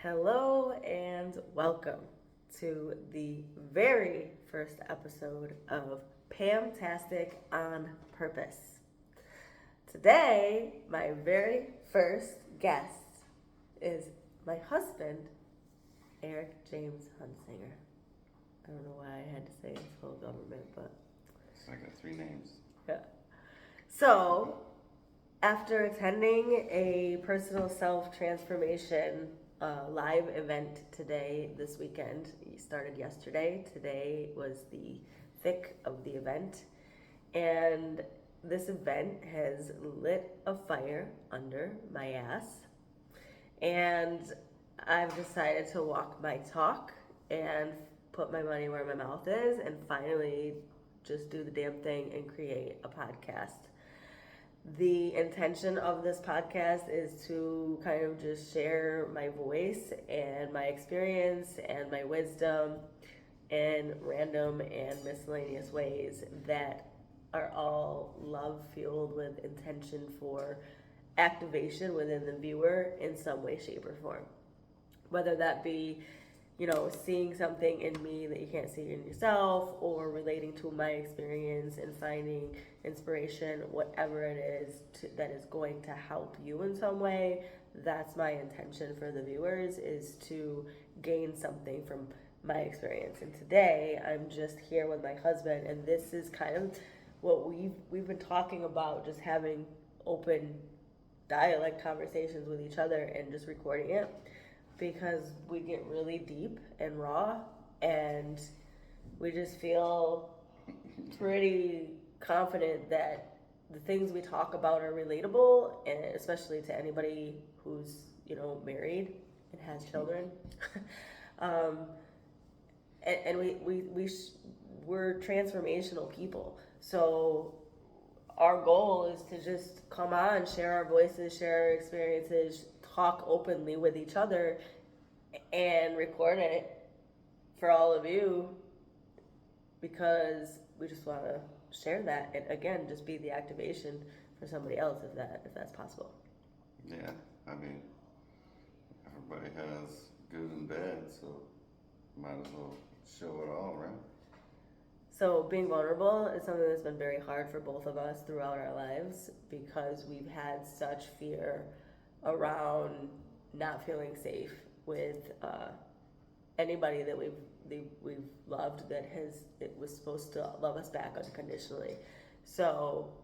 Hello and welcome to the very first episode of Pamtastic on Purpose. Today, my very first guest is my husband, Eric James Hunsinger. I don't know why I had to say his whole government, but I got three names. yeah. So, after attending a personal self transformation live event this weekend, it started yesterday. Today was the thick of the event, and this event has lit a fire under my ass, and I've decided to walk my talk and put my money where my mouth is and finally just do the damn thing and create a podcast. The intention of this podcast is to kind of just share my voice and my experience and my wisdom in random and miscellaneous ways that are all love fueled with intention for activation within the viewer in some way, shape, or form. Whether that be seeing something in me that you can't see in yourself, or relating to my experience and finding inspiration, whatever it is that is going to help you in some way. That's my intention for the viewers, is to gain something from my experience. And today I'm just here with my husband, and this is kind of what we've been talking about, just having open dialect conversations with each other and just recording it, because we get really deep and raw, and we just feel pretty confident that the things we talk about are relatable, and especially to anybody who's married and has children. And we're transformational people, so our goal is to just come on, share our voices, share our experiences, talk openly with each other, and record it for all of you, because we just want to share that, and again, just be the activation for somebody else, if that's possible. Yeah, I mean, everybody has good and bad, so might as well show it all, right? So being vulnerable is something that's been very hard for both of us throughout our lives, because we've had such fear around not feeling safe with anybody that we've loved, it was supposed to love us back unconditionally. So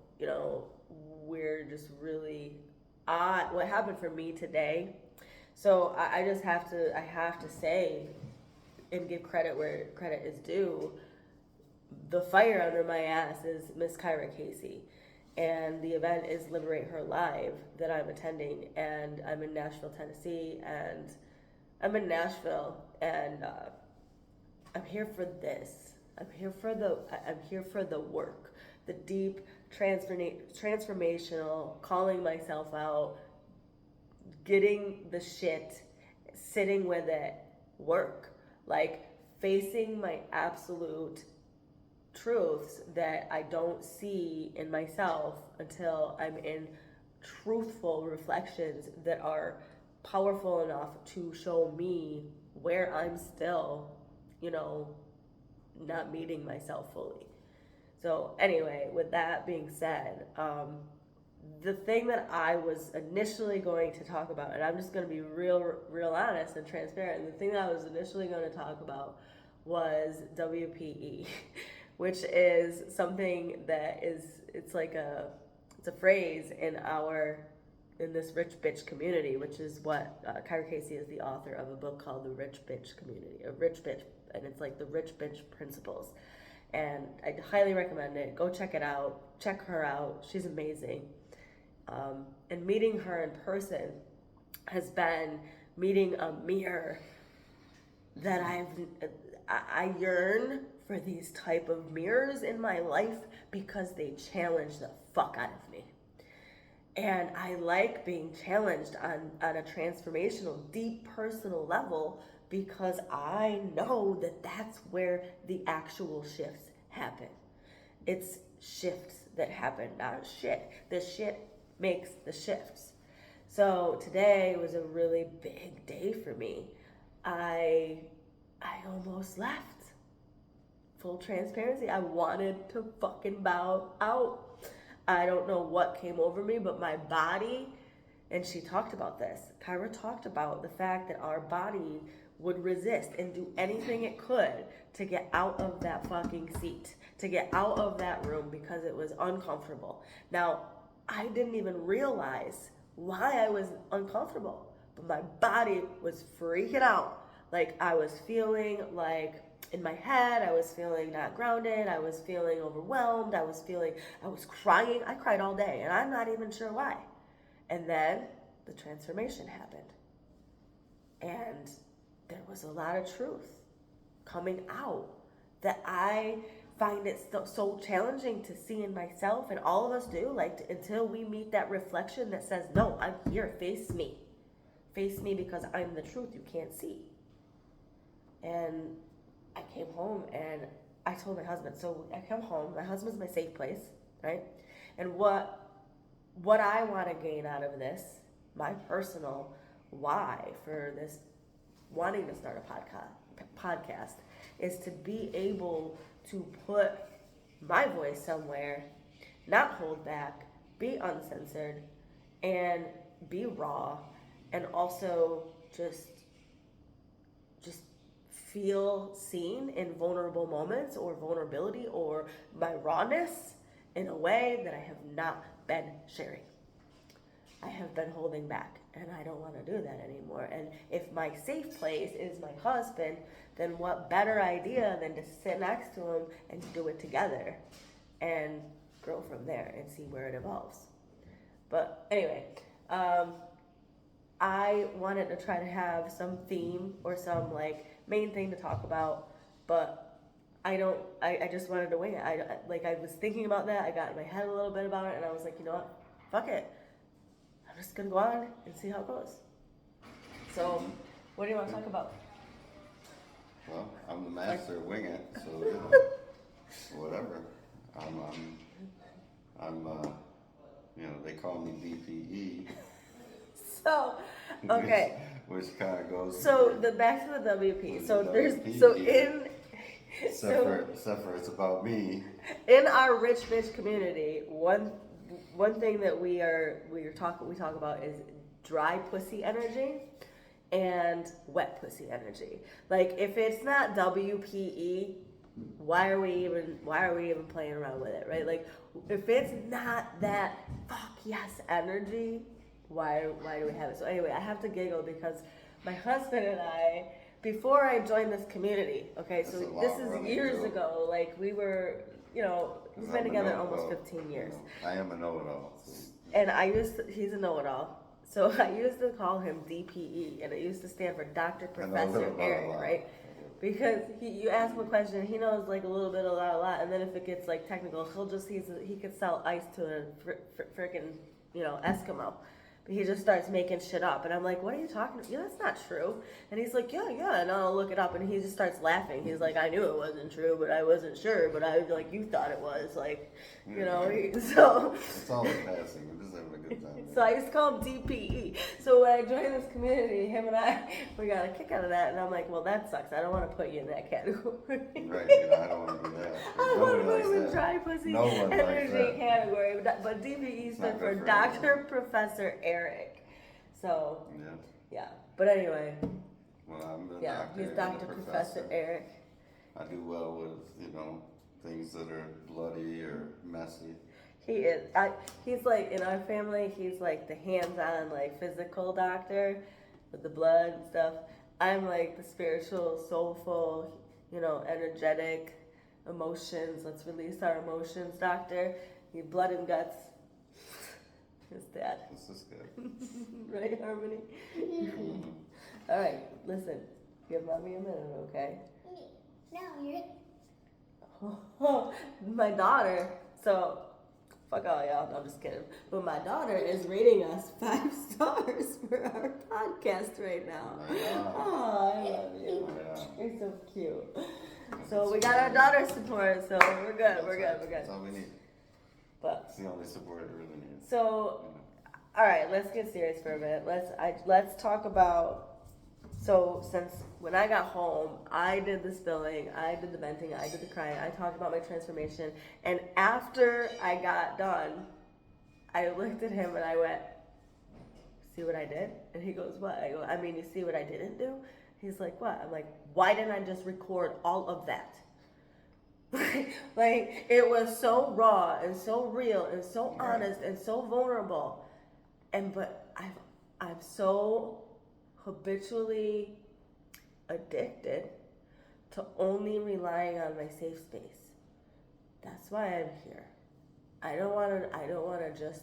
we're just really what happened for me today. So I have to say and give credit where credit is due. The fire under my ass is Miss Kyra Casey, and the event is Liberate Her Live that I'm attending, and I'm in Nashville, Tennessee, and I'm here for this. I'm here for the work, the deep transformational, calling myself out, getting the shit, sitting with it, work, like facing my absolute truths that I don't see in myself until I'm in truthful reflections that are powerful enough to show me where I'm still, not meeting myself fully. So anyway, with that being said, the thing that I was initially going to talk about, and I'm just going to be real honest and transparent, the thing that I was initially going to talk about was WPE, which is something that it's a phrase in this rich bitch community, which is what Kyra Casey is the author of a book called The Rich Bitch Community, and it's like the rich bitch principles. And I highly recommend it. Go check it out. Check her out. She's amazing. And meeting her in person has been meeting a mirror that I yearn for these type of mirrors in my life, because they challenge the fuck out of me. And I like being challenged on a transformational, deep personal level, because I know that that's where the actual shifts happen. It's shifts that happen, not shit. The shit makes the shifts. So today was a really big day for me. I almost left. Full transparency, I wanted to fucking bow out. I don't know what came over me, but my body, and she talked about this. Kyra talked about the fact that our body would resist and do anything it could to get out of that fucking seat, to get out of that room because it was uncomfortable. Now, I didn't even realize why I was uncomfortable, but my body was freaking out. Like I was feeling like in my head, I was feeling not grounded, I was feeling overwhelmed, I was crying. I cried all day and I'm not even sure why. And then the transformation happened. And there was a lot of truth coming out that I find it so challenging to see in myself, and all of us do, like until we meet that reflection that says, no, I'm here, face me because I'm the truth you can't see. And I came home and I told my husband, so I come home, my husband's my safe place, right? And what I want to gain out of this, my personal why for this wanting to start a podcast is to be able to put my voice somewhere, not hold back, be uncensored, and be raw, and also just feel seen in vulnerable moments or vulnerability or my rawness in a way that I have not been sharing. I have been holding back, and I don't want to do that anymore. And if my safe place is my husband, then what better idea than to sit next to him and do it together and grow from there and see where it evolves. But anyway, I wanted to try to have some theme or some like main thing to talk about, but I just wanted to wing it. I was thinking about that, I got in my head a little bit about it, and I was like, you know what, fuck it. I'm just gonna go on and see how it goes. So, what do you want to talk about? Well, I'm the master wing it, so you know, whatever. They call me DPE. So, okay. Which kind of goes. So the back to the WP. So there's Except for it's about me. In our rich bitch community, one thing that we talk about is dry pussy energy and wet pussy energy. Like if it's not WPE, why are we even playing around with it, right? Like if it's not that fuck yes energy, why do we have it? So anyway, I have to giggle because my husband and I, before I joined this community, okay, so this is years ago, like we were, we've been together almost 15 years. I am a know-it-all. So. And he's a know-it-all. So I used to call him DPE, and it used to stand for Dr. Professor Eric, right? Because you ask him a question, he knows like a little bit, a lot, and then if it gets like technical, he could sell ice to a freaking Eskimo. But he just starts making shit up, and I'm like, what are you talking about? Yeah, that's not true. And he's like, yeah, and I'll look it up, and he just starts laughing. He's like, I knew it wasn't true, but I wasn't sure, but I was like, you thought it was, like, so. It's all in passing, we're just having a good time. So I used to call him DPE. So when I joined this community, him and I, we got a kick out of that, and I'm like, well, that sucks. I don't want to put you in that category. Right, I don't want to do that. I don't want to put you in the dry pussy energy category, but DPE stood for Dr. Professor Eric. So, yeah. But anyway. Well, I'm the doctor. He's Dr. Professor Eric. I do well with, things that are bloody or messy. He is. He's like, in our family, he's like the hands-on, like physical doctor with the blood and stuff. I'm like the spiritual, soulful, energetic emotions. Let's release our emotions, doctor. You blood and guts. His dad. This is good. Right, Harmony? All right, listen. Give mommy a minute, okay? No, you're... Oh, my daughter, so, fuck all y'all, no, I'm just kidding. But my daughter is rating us 5 stars for our podcast right now. Oh, I love you. You're so cute. So we got our daughter's support, so we're good. That's all we need. But it's the only support I really need. So All right, let's get serious for a minute. Let's talk about. So since when I got home, I did the spilling, I did the venting, I did the crying, I talked about my transformation, and after I got done, I looked at him and I went, "See what I did?" And he goes, "What?" I go, "I mean, you see what I didn't do?" He's like, "What?" I'm like, "Why didn't I just record all of that?" Like, it was so raw and so real and so honest and so vulnerable. But I'm so habitually addicted to only relying on my safe space. That's why I'm here. I don't want to just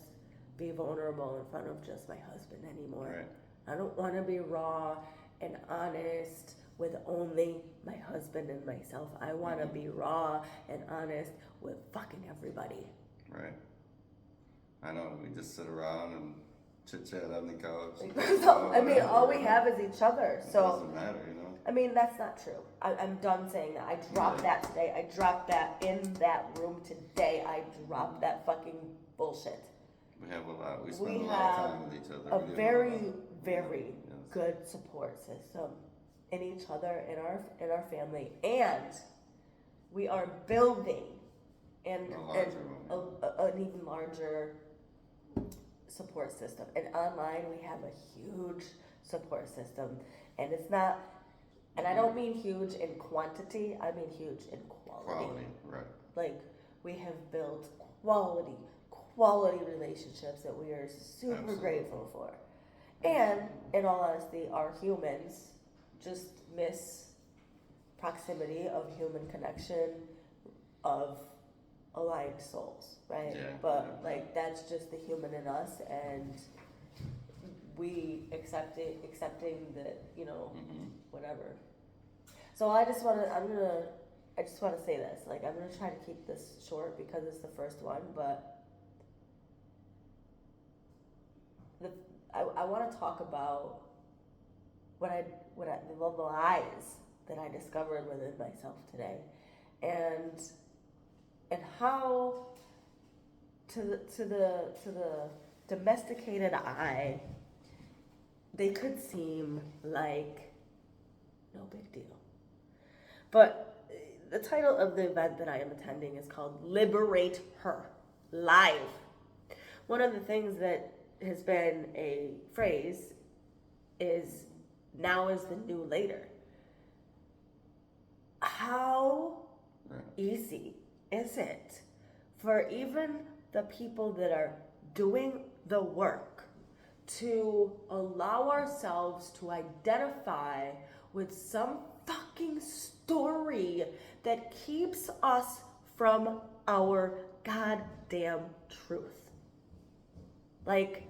be vulnerable in front of just my husband anymore. Right. I don't want to be raw and honest with only my husband and myself. I want to be raw and honest with fucking everybody. Right. I know, we just sit around and chit chat on the couch. I mean, all we have is each other. It So doesn't matter, you know. I mean, that's not true. I'm done saying that. I dropped that today. I dropped that in that room today. I dropped that fucking bullshit. We have a lot. We spend a lot of time with each other. A very, very good support system in each other, in our family, and we are building an even larger support system. And online, we have a huge support system, and it's not. And I don't mean huge in quantity. I mean huge in quality. Quality, right? Like, we have built quality relationships that we are super grateful for. And in all honesty, our humans just miss proximity of human connection, of aligned souls, right? Yeah. But like, that's just the human in us, and we accepting that, you know, whatever. So I just want to say this. Like, I'm gonna try to keep this short because it's the first one, but I want to talk about the lies that I discovered within myself today, and how to the domesticated eye, they could seem like no big deal. But the title of the event that I am attending is called Liberate Her Live. One of the things that has been a phrase is now is the new later. How easy is it for even the people that are doing the work to allow ourselves to identify with some fucking story that keeps us from our goddamn truth? Like,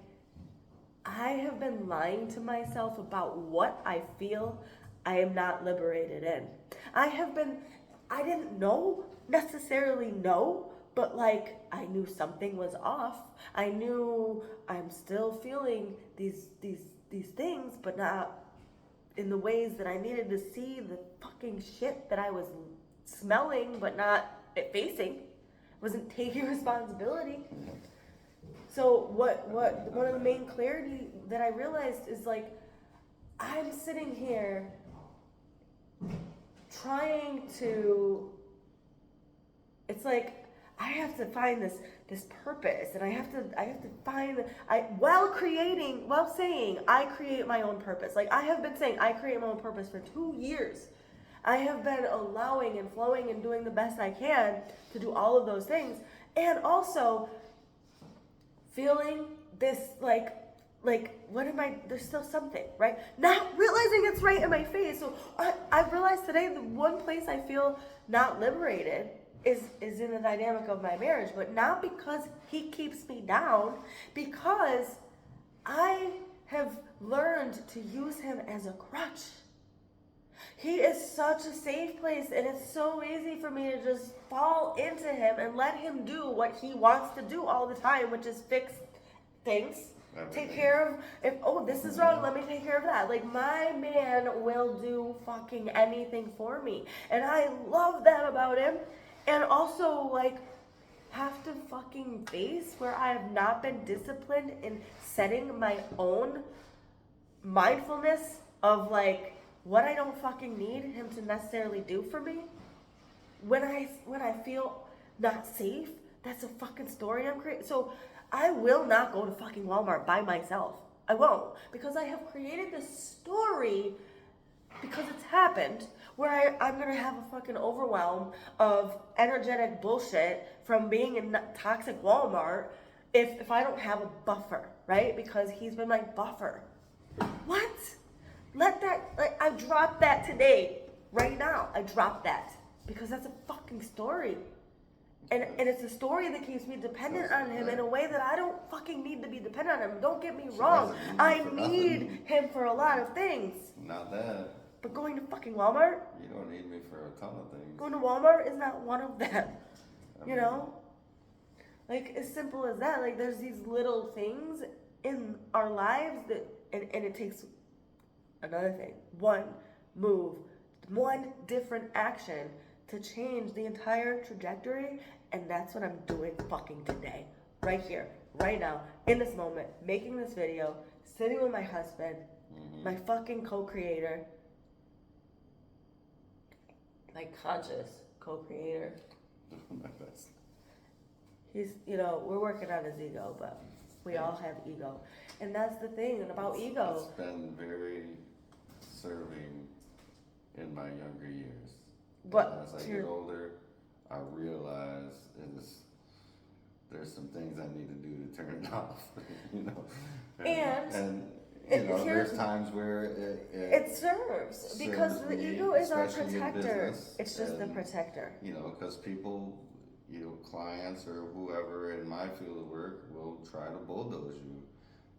I have been lying to myself about what I feel I am not liberated in. I didn't necessarily know, but like, I knew something was off. I knew I'm still feeling these things, but not in the ways that I needed to see the fucking shit that I was smelling, but not facing. Wasn't taking responsibility. So what one of the main clarity that I realized is, like, I'm sitting here trying to, it's like I have to find this purpose, and I have to find while saying I create my own purpose. Like, I have been saying I create my own purpose for 2 years. I have been allowing and flowing and doing the best I can to do all of those things, and also feeling this like what am I, there's still something, right? Not realizing it's right in my face. So I realized today the one place I feel not liberated is in the dynamic of my marriage, but not because he keeps me down, because I have learned to use him as a crutch. He is such a safe place, and it's so easy for me to just fall into him and let him do what he wants to do all the time, which is fix things, take care of, this is wrong, let me take care of that. Like, my man will do fucking anything for me, and I love that about him. And also, like, have to fucking face where I have not been disciplined in setting my own mindfulness of like what I don't fucking need him to necessarily do for me? When I feel not safe, that's a fucking story I'm creating. So I will not go to fucking Walmart by myself. I won't, because I have created this story because it's happened where I'm gonna have a fucking overwhelm of energetic bullshit from being in toxic Walmart if I don't have a buffer, right? Because he's been my buffer. What? Let that, like, I dropped that today, right now. I dropped that because that's a fucking story. And it's a story that keeps me dependent on him in a way that I don't fucking need to be dependent on him. Don't get me wrong. I need him for a lot of things. Not that. But going to fucking Walmart? You don't need me for a ton of things. Going to Walmart is not one of them. You know? Like, as simple as that. Like, there's these little things in our lives that, and it takes another thing. One move, one different action to change the entire trajectory, and that's what I'm doing fucking today. Right here, right now, in this moment, making this video, sitting with my husband, my fucking co-creator, my conscious co-creator. He's, you know, we're working on his ego, but we all have ego. And that's the thing about ego. It's been very serving in my younger years. But as I get older, I realize there's some things I need to do to turn it off, you know. And you know, there's times where it serves because the ego is our protector. It's just the protector. You know, because people, you know, clients or whoever in my field of work will try to bulldoze you.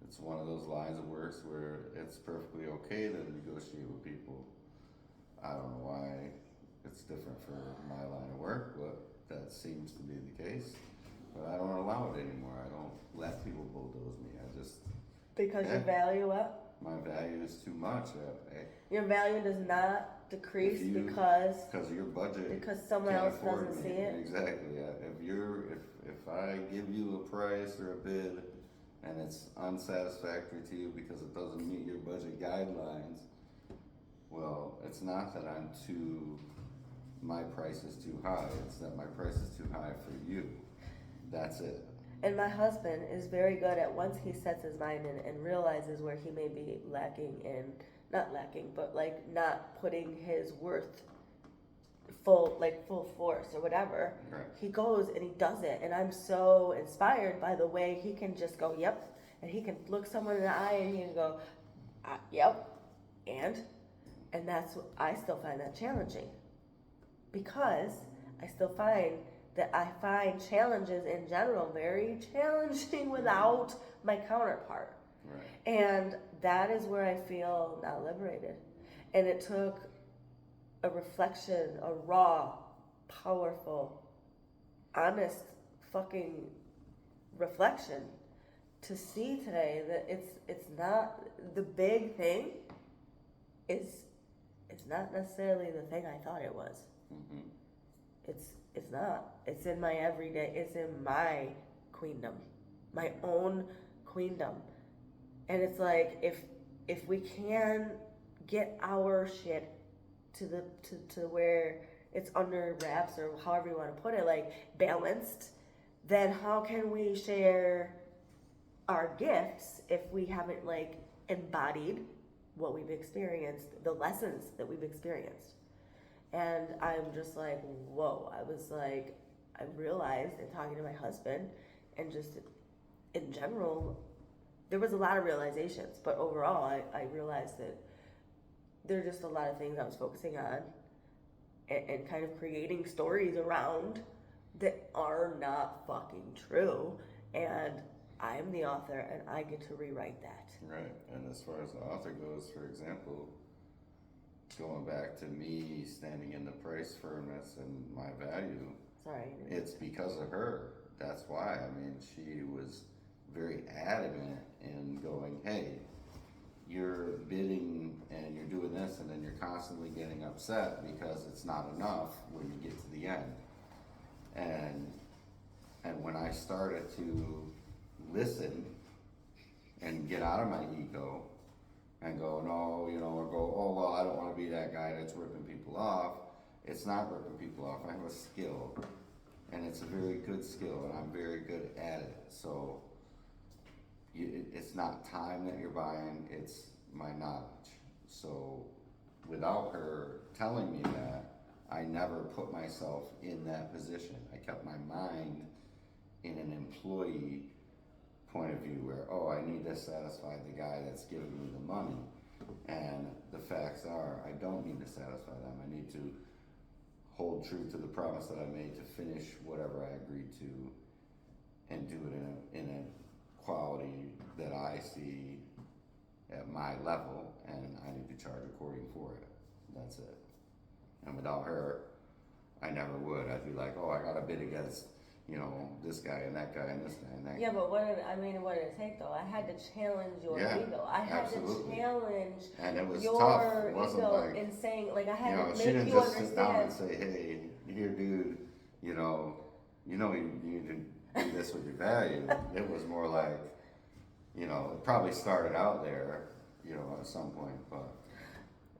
It's one of those lines of works where it's perfectly okay to negotiate with people. I don't know why it's different for my line of work, but that seems to be the case. But I don't allow it anymore. I don't let people bulldoze me. I just... Because your value up? My value is too much. Your value does not decrease because of your budget. Because someone else doesn't see it. Exactly. If I give you a price or a bid and it's unsatisfactory to you because it doesn't meet your budget guidelines, well, it's not that my price is too high. It's that my price is too high for you. That's it. And my husband is very good at once he sets his mind in and realizes where he may be not putting his worth full force or whatever. Right. He goes and he does it. And I'm so inspired by the way he can just go, yep. And he can look someone in the eye and he can go, yep. And that's what I still find that challenging. Because I still find that I find challenges in general very challenging without my counterpart. Right. And that is where I feel not liberated. And it took a reflection, a raw, powerful, honest fucking reflection to see today that it's not the big thing is not necessarily the thing I thought it was. Mm-hmm. It's not. It's in my everyday. It's in my queendom, my own queendom, and it's like if we can get our shit to where it's under wraps or however you want to put it, like balanced, then how can we share our gifts if we haven't like embodied what we've experienced, the lessons that we've experienced? And I'm just like, whoa. I realized in talking to my husband and just in general, there was a lot of realizations, but overall I realized that there are just a lot of things I was focusing on and kind of creating stories around that are not fucking true. And I'm the author and I get to rewrite that. Right. And as far as the author goes, for example, going back to me standing in the price firmness and my value, it's because of her. That's why. I mean, she was very adamant in going, hey, you're bidding and you're doing this and then you're constantly getting upset because it's not enough when you get to the end. And And when I started to listen and get out of my ego and go, no, or go, oh, well, I don't want to be that guy that's ripping people off. It's not ripping people off. I have a skill, and it's a very good skill, and I'm very good at it. So it's not time that you're buying, it's my knowledge. So without her telling me that, I never put myself in that position. I kept my mind in an employee point of view where, oh, I need to satisfy the guy that's giving me the money. And the facts are, I don't need to satisfy them. I need to hold true to the promise that I made to finish whatever I agreed to and do it in a quality that I see at my level, and I need to charge according for it. That's it. And without her, I never would. I'd be like, oh, I got to bid against, this guy and that guy and this guy and that guy. Yeah, but what did it take though? I had to challenge your ego. I had absolutely. to challenge and it was your tough. It wasn't ego like, in saying, like, I had to she make didn't you just sit down understand. and say, hey, here, dude, you need to do this with your value. It was more like, it probably started out there, at some point, but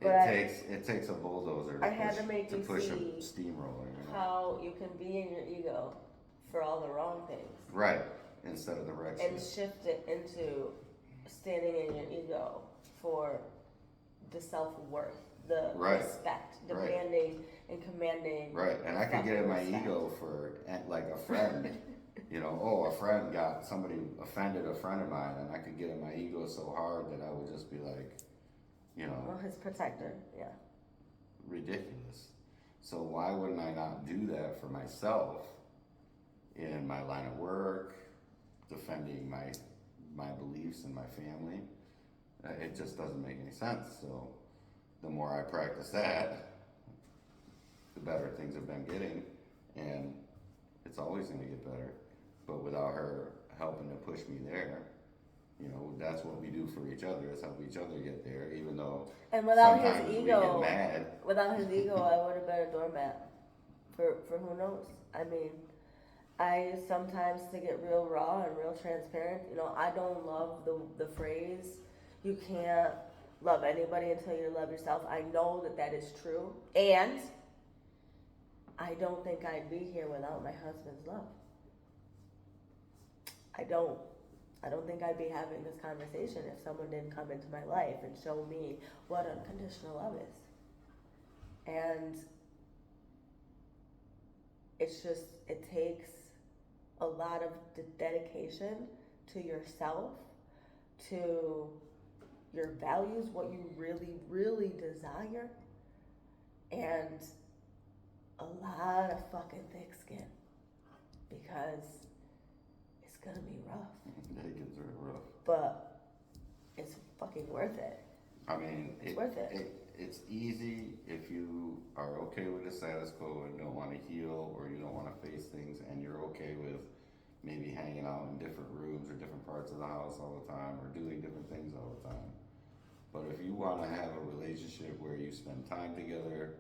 it takes a bulldozer to push a steamroller. How you can be in your ego for all the wrong things. Right, instead of the right shit. And shift it into standing in your ego for the self-worth, the respect, demanding and commanding. Right, and I could get in my ego for, like, a friend. A friend somebody offended a friend of mine, and I could get in my ego so hard that I would just be like, Well, his protector, yeah. ridiculous. So why wouldn't I not do that for myself in my line of work, defending my beliefs and my family? It just doesn't make any sense. So the more I practice that, the better things have been getting, and it's always going to get better. But without her helping to push me there, that's what we do for each other, is help each other get there, even though and without sometimes his we ego, get mad. Without his ego, I would have been a doormat for who knows. I mean, I sometimes, to get real raw and real transparent, I don't love the phrase, you can't love anybody until you love yourself. I know that is true, and I don't think I'd be here without my husband's love. I don't think I'd be having this conversation if someone didn't come into my life and show me what unconditional love is. And it takes a lot of dedication to yourself, to your values, what you really, really desire, and a lot of fucking thick skin, because it's gonna be rough. It gets very rough. But it's fucking worth it. I mean, it's worth it. It's easy if you are okay with the status quo and don't want to heal, or you don't want to face things, and you're okay with maybe hanging out in different rooms or different parts of the house all the time, or doing different things all the time. But if you want to have a relationship where you spend time together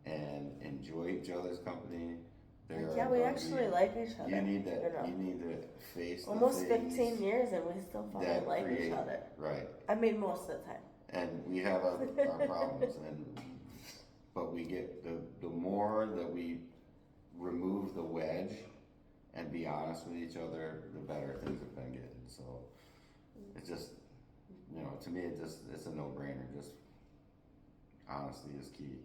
and enjoy each other's company, we actually like each other. You need to face almost the things 15 years and we still fucking like each other. Right. I mean, most of the time. And we have our problems, but we get the more that we remove the wedge and be honest with each other, the better things have been getting. So it's just, to me, it's a no-brainer. Just honesty is key.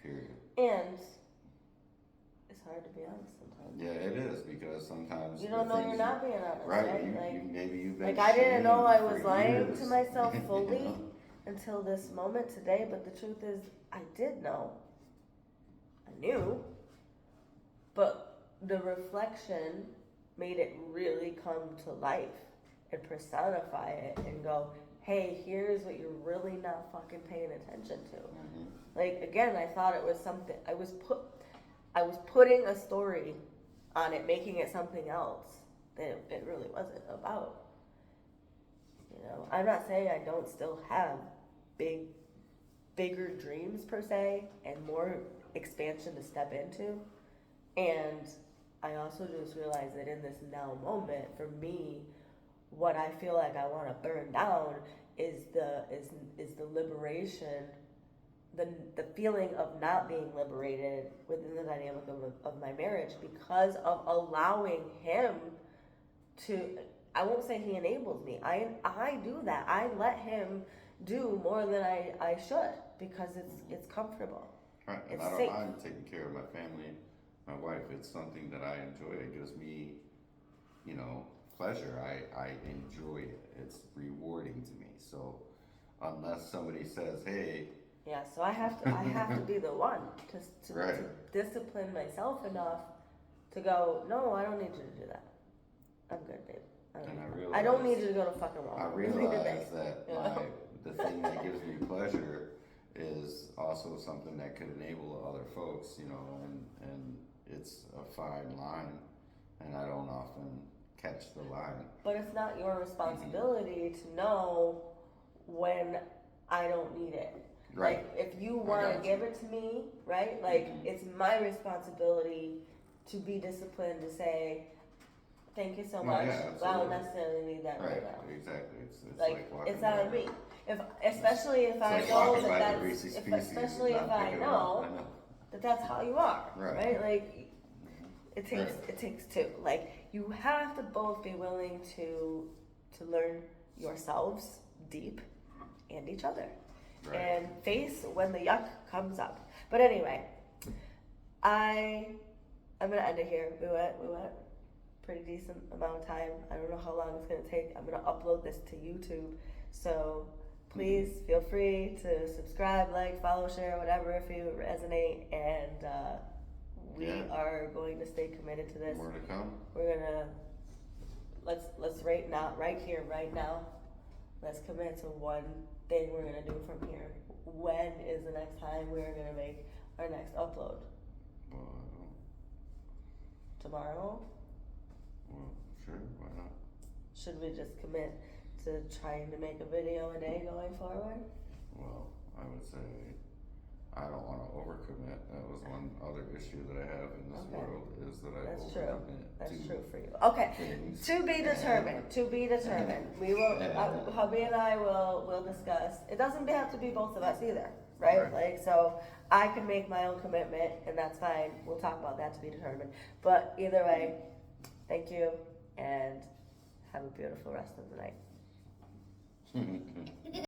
Period. And it's hard to be honest sometimes. Yeah, it is, because sometimes you don't know you're not being honest, right? Maybe you've been I didn't know I was lying years. to myself fully until this moment today. But the truth is, I did know. I knew, but the reflection made it really come to life and personify it and go, hey, here's what you're really not fucking paying attention to. Mm-hmm. Like, again, I thought it was something, I was putting a story on it, making it something else that it really wasn't about. I'm not saying I don't still have bigger dreams per se, and more expansion to step into. And I also just realized that in this now moment, for me, what I feel like I want to burn down is the liberation, the feeling of not being liberated within the dynamic of my marriage because of allowing him to. I won't say he enables me. I do that. I let him do more than I should because it's comfortable. Right, and It's I don't safe. mind taking care of my family, my wife. It's something that I enjoy. It gives me, pleasure. I enjoy it. It's rewarding to me. So unless somebody says, "Hey," Yeah, so I have to be the one to right, discipline myself enough to go, no, I don't need you to do that. I'm good, babe. I don't need you to go to fucking I Walmart. realize that Yeah. the thing that gives me pleasure is also something that could enable other folks, and it's a fine line, and I don't often catch the line. But it's not your responsibility to know when I don't need it. Right. Like, if you want to give it to me, right? Like, it's my responsibility to be disciplined to say, thank you so much. Yeah, I don't necessarily need that right now. Exactly. It's Like walking it's on by- me. Especially if it's I like know walking by that the that's Reese's Pieces especially and if not I picking 'em know up. that that's how you are, Right. Like it takes Right. it takes two. Like you have to both be willing to learn yourselves deep and each other, Right. and face when the yuck comes up. But anyway, I'm gonna end it here. We went pretty decent amount of time. I don't know how long it's gonna take. I'm gonna upload this to YouTube, so please feel free to subscribe, like, follow, share, whatever if you resonate. And we are going to stay committed to this. More to come. We're gonna let's right here, right now. Let's commit to one thing we're gonna do from here. When is the next time we're gonna make our next upload? Tomorrow? Well, sure. Why not? Should we just commit to trying to make a video a day going forward? Well, I would say I don't want to overcommit. That was one other issue that I have in this world is that I overcommit. That's to true for you. Okay, things. to be determined. To be determined. We will. Hubby and I will discuss. It doesn't have to be both of us either, right? Like so, I can make my own commitment, and that's fine. We'll talk about that to be determined. But either way, thank you, and have a beautiful rest of the night.